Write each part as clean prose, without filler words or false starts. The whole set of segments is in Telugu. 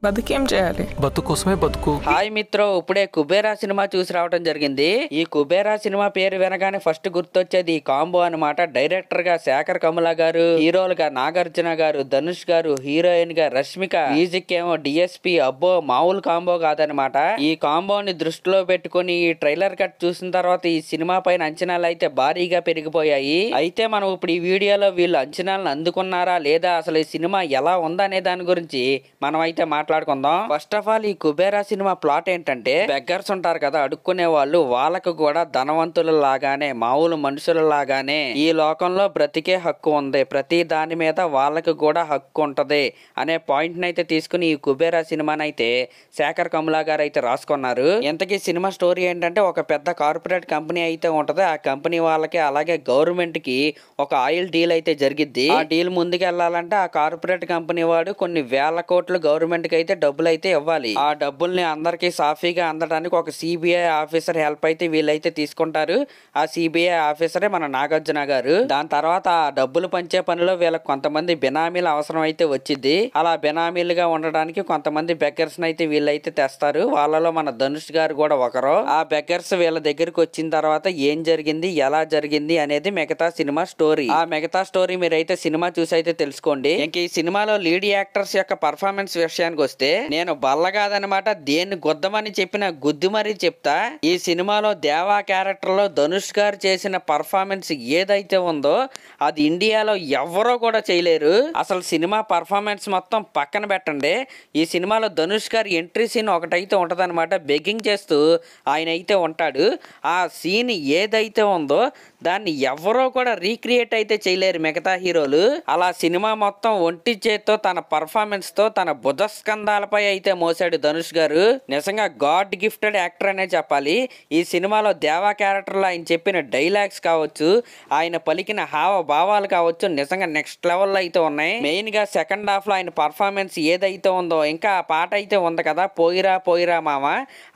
బతుకేం చేయాలి? బతుకోసమే బతుకు. హాయ్ మిత్రో, ఇప్పుడే కుబేరా సినిమా చూసి రావడం జరిగింది. ఈ కుబేరా సినిమా పేరు వినగానే ఫస్ట్ గుర్తొచ్చేది ఈ కాంబో అనమాట. డైరెక్టర్ గా శేఖర్ కమల గారు, హీరోలుగా నాగార్జున గారు, ధనుష్ గారు, హీరోయిన్ గా రష్మిక, మ్యూజిక్ ఏమో డిఎస్పి. అబ్బో మామూలు కాంబో కాదనమాట. ఈ కాంబోని దృష్టిలో పెట్టుకుని ఈ ట్రైలర్ కట్ చూసిన తర్వాత ఈ సినిమా పైన అంచనాలు అయితే భారీగా పెరిగిపోయాయి. అయితే మనం ఇప్పుడు ఈ వీడియోలో వీళ్ళు అంచనాలను అందుకున్నారా లేదా, అసలు ఈ సినిమా ఎలా ఉందనే దాని గురించి మనం అయితే మాట్లాడుకుందాం. ఫస్ట్ ఆఫ్ ఆల్ ఈ కుబేరా సినిమా ప్లాట్ ఏంటంటే, బెగ్గర్స్ ఉంటారు కదా, అడుక్కునే వాళ్ళు, వాళ్ళకు కూడా ధనవంతుల లాగానే, మామూలు మనుషుల లాగానే ఈ లోకంలో బ్రతికే హక్కు ఉంది, ప్రతి దాని మీద వాళ్ళకు కూడా హక్కు ఉంటది అనే పాయింట్ నైతే తీసుకుని ఈ కుబేరా సినిమానైతే శేఖర్ కమలా గారు అయితే రాసుకున్నారు. ఇంతకీ సినిమా స్టోరీ ఏంటంటే, ఒక పెద్ద కార్పొరేట్ కంపెనీ అయితే ఉంటది. ఆ కంపెనీ వాళ్ళకి అలాగే గవర్నమెంట్ కి ఒక ఆయిల్ డీల్ అయితే జరిగిద్ది. ఆ డీల్ ముందుకెళ్లాలంటే ఆ కార్పొరేట్ కంపెనీ వాడు కొన్ని వేల కోట్లు గవర్నమెంట్ కి అయితే డబ్బులు అయితే ఇవ్వాలి. ఆ డబ్బుల్ని అందరికి సాఫీగా అందడానికి ఒక సిబిఐ ఆఫీసర్ హెల్ప్ అయితే వీళ్ళైతే తీసుకుంటారు. ఆ సిబిఐ ఆఫీసరే మన నాగార్జున గారు. దాని తర్వాత ఆ డబ్బులు పంచే పనిలో వీళ్ళకి కొంతమంది బినామీల అవసరం అయితే వచ్చింది. అలా బినామీలుగా ఉండడానికి కొంతమంది బెగ్గర్స్ అయితే వీళ్ళైతే తెస్తారు. వాళ్ళలో మన ధనుష్ గారు కూడా ఒకరు. ఆ బెగ్గర్స్ వీళ్ళ దగ్గరికి వచ్చిన తర్వాత ఏం జరిగింది, ఎలా జరిగింది అనేది మిగతా సినిమా స్టోరీ. ఆ మిగతా స్టోరీ మీరైతే సినిమా చూసి అయితే తెలుసుకోండి. ఇంక ఈ సినిమాలో లీడ్ యాక్టర్స్ యొక్క పర్ఫార్మెన్స్ విషయానికి వస్తే, నేను బల్ల కాదనమాట, దేన్ని గుద్దమని చెప్పిన గుద్దు మరీ చెప్తా. ఈ సినిమాలో దేవా క్యారెక్టర్ లో ధనుష్ గారు చేసిన పర్ఫార్మెన్స్ ఏదైతే ఉందో అది ఇండియాలో ఎవరో కూడా చేయలేరు. అసలు సినిమా పర్ఫార్మెన్స్ మొత్తం పక్కన పెట్టండి, ఈ సినిమాలో ధనుష్ గారి ఎంట్రీ సీన్ ఒకటైతే ఉంటదన్నమాట. బెగ్గింగ్ చేస్తూ ఆయన అయితే ఉంటాడు. ఆ సీన్ ఏదైతే ఉందో దాన్ని ఎవరో కూడా రీక్రియేట్ అయితే చేయలేరు మిగతా హీరోలు. అలా సినిమా మొత్తం ఒంటి చేత్తో తన పర్ఫార్మెన్స్ తో తన భుజస్కంధాలపై అయితే మోసాడు ధనుష్ గారు. నిజంగా గాడ్ గిఫ్టెడ్ యాక్టర్ అనే చెప్పాలి. ఈ సినిమాలో దేవా క్యారెక్టర్ లో ఆయన చెప్పిన డైలాగ్స్ కావచ్చు, ఆయన పలికిన హావభావాలు కావచ్చు, నిజంగా నెక్స్ట్ లెవెల్ అయితే ఉన్నాయి. మెయిన్ గా సెకండ్ హాఫ్ లో ఆయన పర్ఫార్మెన్స్ ఏదైతే ఉందో, ఇంకా ఆ పాట అయితే ఉంది కదా, పోయిరా పోయిరా మామ,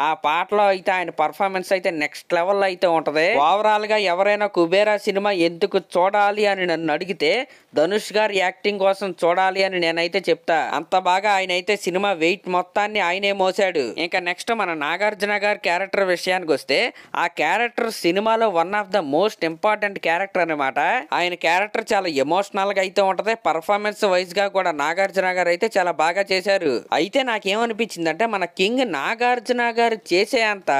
ఆ పాటలో అయితే ఆయన పర్ఫార్మెన్స్ అయితే నెక్స్ట్ లెవెల్ అయితే ఉంటది. ఓవరాల్ గా ఎవరైనా కుబేరా సినిమా ఎందుకు చూడాలి అని నన్ను అడిగితే, ధనుష్ గారి యాక్టింగ్ కోసం చూడాలి అని నేనైతే చెప్తా. అంత బాగా ఆయన అయితే సినిమా వెయిట్ మొత్తాన్ని ఆయనే మోసాడు. ఇంకా నెక్స్ట్ మన నాగార్జున గారి క్యారెక్టర్ విషయానికి వస్తే, ఆ క్యారెక్టర్ సినిమాలో one of the most important character అనమాట. ఆయన క్యారెక్టర్ చాలా ఎమోషనల్ గా అయితే ఉంటది. పర్ఫార్మెన్స్ వైజ్ గా కూడా నాగార్జున గారు అయితే చాలా బాగా చేశారు. అయితే నాకేమనిపించింది అంటే, మన కింగ్ నాగార్జున గారు చేసే అంత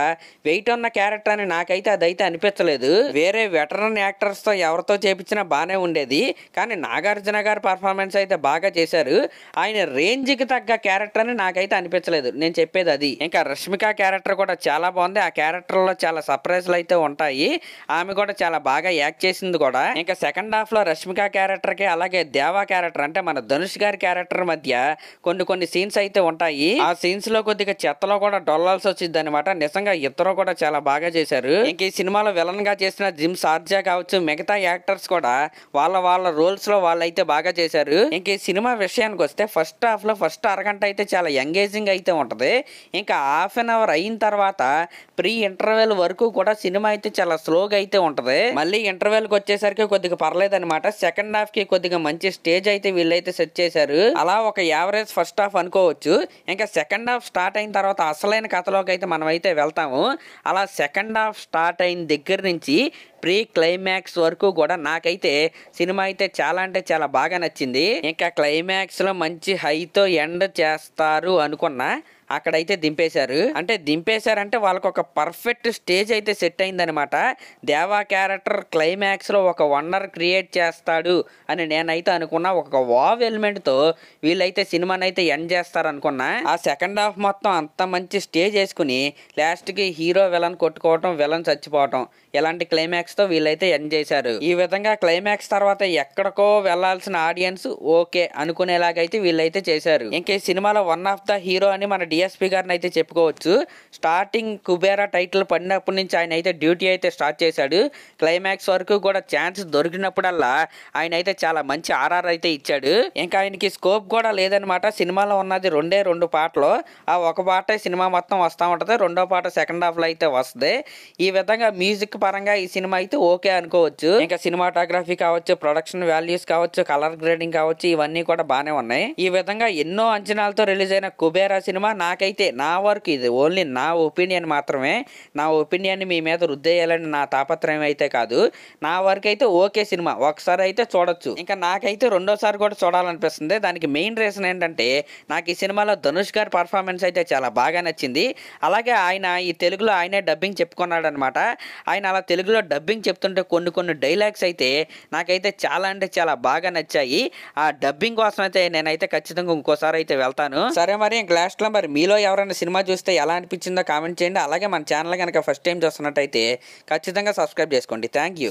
వెయిట్ ఉన్న క్యారెక్టర్ అని నాకైతే అదైతే అనిపించలేదు. వేరే వెటరన్ యాక్టర్స్ తో ఎవరితో చేపించినా బానే ఉండేది, కానీ నాగార్జున గారి పర్ఫార్మెన్స్ అయితే బాగా చేశారు. ఆయన రేంజ్ కి తగ్గ క్యారెక్టర్ అని నాకైతే అనిపించలేదు, నేను చెప్పేది అది. ఇంకా రష్మిక క్యారెక్టర్ కూడా చాలా బాగుంది. ఆ క్యారెక్టర్ లో చాలా సర్ప్రైజ్లు అయితే ఉంటాయి. ఆమె కూడా చాలా బాగా యాక్ట్ చేసింది కూడా. ఇంకా సెకండ్ హాఫ్ లో రష్మిక క్యారెక్టర్ కి అలాగే దేవా క్యారెక్టర్ అంటే మన ధనుష్ గారి క్యారెక్టర్ మధ్య కొన్ని సీన్స్ అయితే ఉంటాయి. ఆ సీన్స్ లో కొద్దిగా చెత్తలో కూడా డొల్లాల్సి వచ్చింది అనమాట. నిజంగా ఇద్దరు కూడా చాలా బాగా చేశారు. ఇంక ఈ సినిమాలో విలన్ గా చేసిన జిమ్ సార్జా కావచ్చు, మిగతా యాక్టర్స్ కూడా వాళ్ళ రోల్స్ లో వాళ్ళైతే బాగా చేశారు. ఇంక ఈ సినిమా విషయానికి వస్తే, ఫస్ట్ హాఫ్ లో ఫస్ట్ అరగంట అయితే చాలా ఎంగేజింగ్ అయితే ఉంటది. ఇంకా హాఫ్ అన్ అవర్ అయిన తర్వాత ప్రీ ఇంటర్వెల్ వరకు కూడా సినిమా అయితే చాలా స్లోగా అయితే ఉంటది. మళ్ళీ ఇంటర్వెల్ కి వచ్చేసరికి కొద్దిగా పర్లేదు అనమాట. సెకండ్ హాఫ్ కి కొద్దిగా మంచి స్టేజ్ అయితే వీళ్ళైతే సెట్ చేశారు. అలా ఒక యావరేజ్ ఫస్ట్ హాఫ్ అనుకోవచ్చు. ఇంకా సెకండ్ హాఫ్ స్టార్ట్ అయిన తర్వాత అసలైన కథలోకి అయితే మనం అయితే వెళ్తాము. అలా సెకండ్ హాఫ్ స్టార్ట్ అయిన దగ్గర నుంచి ప్రీ క్లైమాక్స్ వరకు కూడా నాకైతే సినిమా అయితే చాలా అంటే చాలా బాగా నచ్చింది. ఇంకా క్లైమాక్స్ లో మంచి హైతో ఎండ్ చేస్తారు అనుకున్నా, అక్కడైతే దింపేశారంటే వాళ్ళకి ఒక పర్ఫెక్ట్ స్టేజ్ అయితే సెట్ అయిందనమాట. దేవా క్యారెక్టర్ క్లైమాక్స్ లో ఒక వండర్ క్రియేట్ చేస్తాడు అని నేనైతే అనుకున్నా. ఒక వావ్ ఎలిమెంట్ తో వీళ్ళైతే సినిమాని అయితే ఎండ్ చేస్తారు అనుకున్నా. ఆ సెకండ్ హాఫ్ మొత్తం అంత మంచి స్టేజ్ వేసుకుని లాస్ట్ కి హీరో విలన్ కొట్టుకోవటం, విలన్ చచ్చిపోవటం, ఇలాంటి క్లైమాక్స్ తో వీళ్ళైతే ఎండ్ చేశారు. ఈ విధంగా క్లైమాక్స్ తర్వాత ఎక్కడికో వెళ్లాల్సిన ఆడియన్స్ ఓకే అనుకునేలాగైతే వీళ్ళైతే చేశారు. ఇంకా ఈ సినిమాలో వన్ ఆఫ్ ద హీరో అని మన డిఎస్పి గారిని అయితే చెప్పుకోవచ్చు. స్టార్టింగ్ కుబేరా టైటిల్ పడినప్పటి నుంచి ఆయన అయితే డ్యూటీ అయితే స్టార్ట్ చేశాడు. క్లైమాక్స్ వరకు కూడా ఛాన్స్ దొరికినప్పుడల్లా ఆయన అయితే చాలా మంచి ఆర్ఆర్ అయితే ఇచ్చాడు. ఇంకా ఆయనకి స్కోప్ కూడా లేదనమాట. సినిమాలో ఉన్నది రెండు పాటలు, ఆ ఒక పాట సినిమా మొత్తం వస్తూ ఉంటది, రెండో పాట సెకండ్ హాఫ్ లో అయితే వస్తుంది. ఈ విధంగా మ్యూజిక్ పరంగా ఈ సినిమా అయితే ఓకే అనుకోవచ్చు. ఇంకా సినిమాటోగ్రఫీ కావచ్చు, ప్రొడక్షన్ వాల్యూస్ కావచ్చు, కలర్ గ్రేడింగ్ కావచ్చు, ఇవన్నీ కూడా బానే ఉన్నాయి. ఈ విధంగా ఎన్నో అంచనాలతో రిలీజ్ అయిన కుబేరా సినిమా నాకైతే నా వరకు ఇది ఓన్లీ నా ఒపీనియన్ మాత్రమే. నా ఒపీనియన్ మీ మీద రుద్దేయాలని నా తాపత్రయం అయితే కాదు. నా వరకు అయితే ఓకే సినిమా, ఒకసారి అయితే చూడొచ్చు. ఇంకా నాకైతే రెండోసారి కూడా చూడాలనిపిస్తుంది. దానికి మెయిన్ రీజన్ ఏంటంటే నాకు ఈ సినిమాలో ధనుష్ గారి పర్ఫార్మెన్స్ అయితే చాలా బాగా నచ్చింది. అలాగే ఆయన ఈ తెలుగులో ఆయనే డబ్బింగ్ చెప్పుకున్నాడు అనమాట. ఆయన అలా తెలుగులో డబ్బింగ్ చెప్తుంటే కొన్ని డైలాగ్స్ అయితే నాకైతే చాలా అంటే చాలా బాగా నచ్చాయి. ఆ డబ్బింగ్ కోసం అయితే నేనైతే ఖచ్చితంగా ఇంకోసారి అయితే వెళ్తాను. సరే మరి ఇంక లాస్ట్ లో మరి మీలో ఎవరైనా సినిమా చూస్తే ఎలా అనిపించిందో కామెంట్ చేయండి. అలాగే మన ఛానల్ కనుక ఫస్ట్ టైం చూస్తున్నట్టయితే ఖచ్చితంగా సబ్స్క్రైబ్ చేసుకోండి. Thank you.